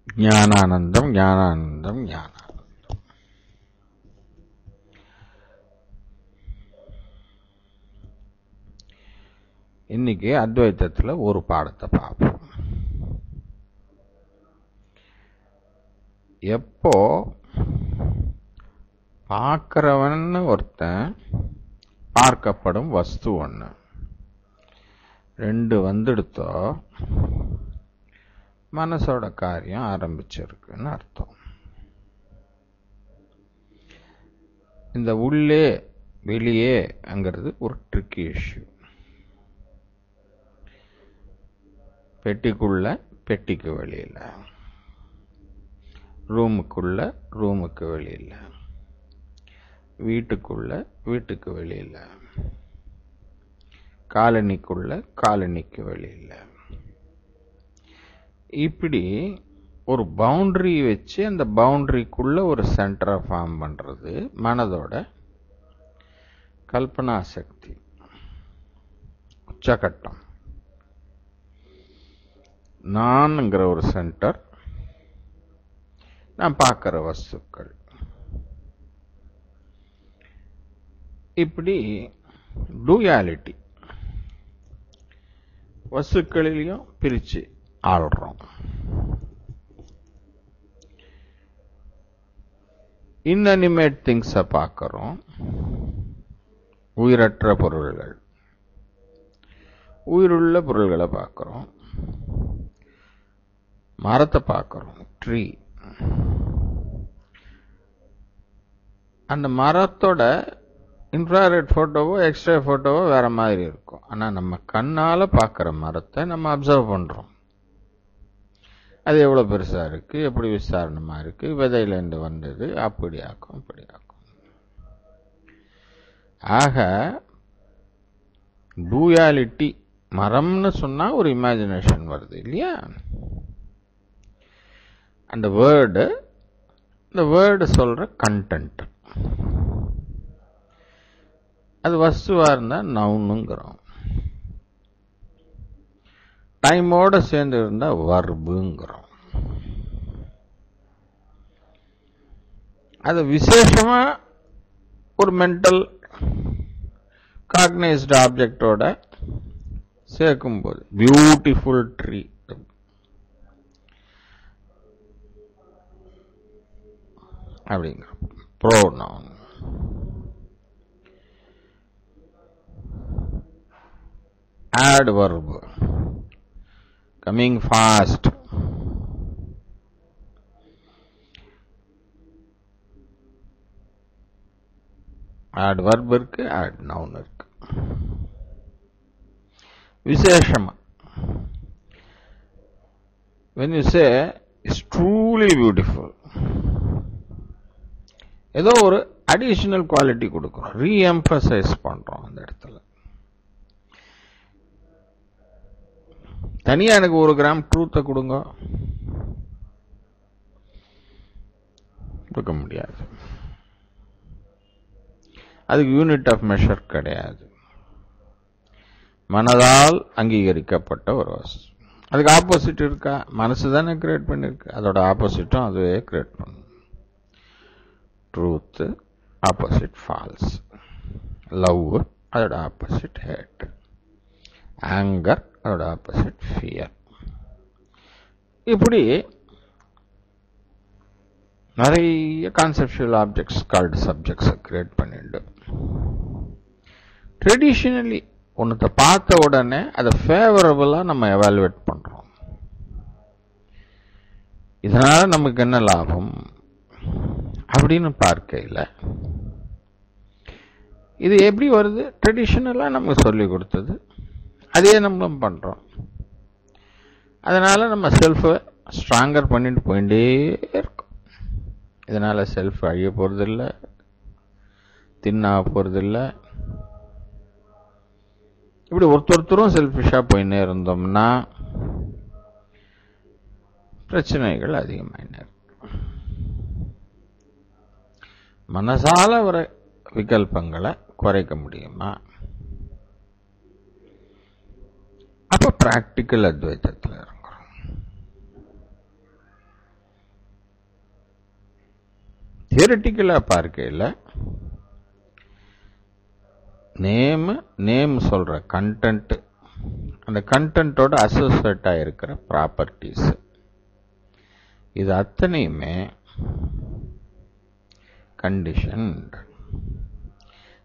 ஞானானந்தம் ஞானானந்தம் ஞானானந்தம். இன்னைக்கு அத்வைத்தத்துல ஒரு பாடத்தை பார்ப்போம். எப்போ பார்க்கிறவன் ஒருத்தன், பார்க்கப்படும் வஸ்து ஒண்ணு, ரெண்டு வந்துடுத்தோ மனசோட காரியம் ஆரம்பிச்சிருக்குன்னு அர்த்தம். இந்த உள்ளே வெளியே அங்கிறது ஒரு ட்ரிக்கி இஷ்யூ. பெட்டிக்குள்ள பெட்டிக்கு வெளியில, ரூமுக்குள்ள ரூமுக்கு வெளியில, வீட்டுக்குள்ள வீட்டுக்கு வெளியில, காலனிக்குள்ள காலனிக்கு வெளியில, இப்படி ஒரு பவுண்டரி வச்சு அந்த பவுண்டரிக்குள்ள ஒரு சென்டரை ஃபார்ம் பண்றது மனதோட கல்பனா சக்தி உச்சகட்டம். நான்ங்கிற ஒரு சென்டர், நான் பார்க்கிற வஸ்துக்கள், இப்படி டூயாலிட்டி வஸ்துக்களிலையும் பிரிச்சு ஆள்றோம். இன்அனிமேட் திங்ஸை பார்க்கிறோம், உயிரற்ற பொருள்கள். உயிருள்ள பொருள்களை பார்க்கிறோம், மரத்தை பார்க்கிறோம், ட்ரீ. அந்த மரத்தோட இன்ஃப்ராரெட் போட்டோவோ எக்ஸ்ரே போட்டோவோ வேற மாதிரி இருக்கும். ஆனா நம்ம கண்ணால பார்க்கிற மரத்தை நம்ம அப்சர்வ் பண்றோம். அது எவ்வளவு பெருசா இருக்கு, எப்படி விசாரணமா இருக்கு, விதையிலேருந்து வந்தது, அப்படி ஆக்கும் இப்படி ஆக்கும். ஆக டூயாலிட்டி, மரம்னு சொன்னா ஒரு இமேஜினேஷன் வருது இல்லையா? அந்த வேர்டு, இந்த வேர்டு சொல்ற கண்டென்ட், அது வஸ்துவா இருந்தா நவுனுங்கிறோம். டைமோட சேர்ந்து இருந்தா வர்புங்கிறோம். அது விசேஷமா ஒரு மென்டல் காக்னைஸ்ட் ஆப்ஜெக்டோட சேர்க்கும் போது பியூட்டிஃபுல் ட்ரீ அப்படிங்கிற pronoun. adverb, coming fast. adverb இருக்கு, add noun இருக்கு. விசேஷமா when you say it's truly beautiful, ஏதோ ஒரு அடிஷனல் குவாலிட்டி கொடுக்கிறோம், ரீஎம்பசைஸ் பண்றோம் அந்த இடத்துல. தனியா எனக்கு 1 கிராம் ட்ரூத்தை கொடுங்க, கொடுக்க முடியாது. அதுக்கு யூனிட் ஆஃப் மெஷர் கிடையாது. மனதால் அங்கீகரிக்கப்பட்ட ஒரு வஸ்து. அதுக்கு ஆப்போசிட் இருக்கா? மனசு தானே கிரியேட் பண்ணிருக்கு, அதோட ஆப்போசிட்டும் அதுவே கிரியேட் பண்ணும். ட்ரூத் ஆப்போசிட் ஃபால்ஸ், லவ் அதோட ஆப்போசிட் ஹேட், ஆங்கர் அதோட ஆப்போசிட் ஃபியர். இப்படி நிறைய conceptual objects called subjects create பண்ணிட்டு ட்ரெடிஷனலி ஒன்னத்தை பார்த்த உடனே அதை ஃபேவரபிளா நம்ம எவாலுவேட் பண்றோம். இதனால நமக்கு என்ன லாபம் அப்படின்னு பார்க்கையில் இது எப்படி வருது? ட்ரெடிஷனலா நமக்கு சொல்லி கொடுத்தது, அதே நம்மளும் பண்றோம். அதனால நம்ம செல்ஃபை ஸ்ட்ராங்கர் பண்ணிட்டு போயிட்டே இருக்கோம். இதனால செல்ஃப் அழிய போறதில்லை, தின்னா போறதில்லை. இப்படி ஒருத்தரும் செல்ஃபிஷா போயின்னே இருந்தோம்னா பிரச்சனைகள் அதிகமாயினே இருக்கு. மனசால வர விகல்பங்களை குறைக்க முடியுமா? அப்ப பிராக்டிக்கல் அத்வைத்தத்தில் இருக்கிறோம். தியரட்டிக்கலா பார்க்கையில் நேம் சொல்ற கண்டென்ட், அந்த கண்டென்ட்டோட அசோசியேட் ஆகிருக்கிற ப்ராப்பர்ட்டிஸ், இது அத்தனையுமே conditioned.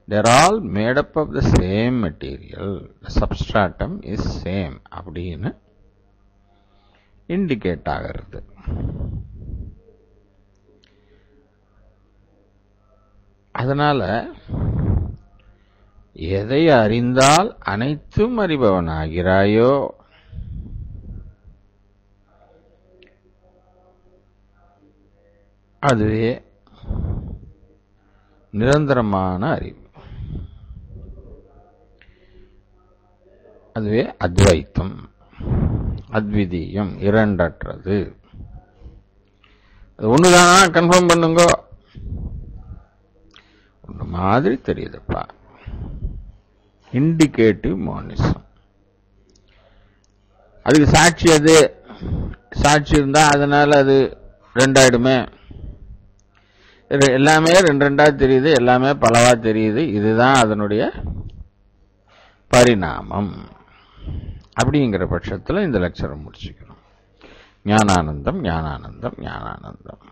They are all made up of the same material. The substratum is same. அப்படின்னு இண்டிகேட் ஆகிறது. அதனால எதை அறிந்தால் அனைத்தும் அறிபவன் ஆகிறாயோ அதுவே நிரந்தரமான அறிவு, அதுவே அத்வைத்தம், அத்விதீயம், இரண்டற்றது. அது ஒண்ணுதானா கன்ஃபார்ம் பண்ணுங்க. ஒன்று மாதிரி தெரியுதுப்பா. இண்டிகேட்டிவ் மோனிசம். அதுக்கு சாட்சி, அது சாட்சி இருந்தா அதனால அது ரெண்டாயிடுமே. எல்லாமே ரெண்டு ரெண்டா தெரியுது, எல்லாமே பலவா தெரியுது. இதுதான் அதனுடைய பரிணாமம். அப்படிங்கிற பட்சத்தில் இந்த லெக்சரை முடிச்சுக்கிறோம். ஞானானந்தம் ஞானானந்தம் ஞானானந்தம்.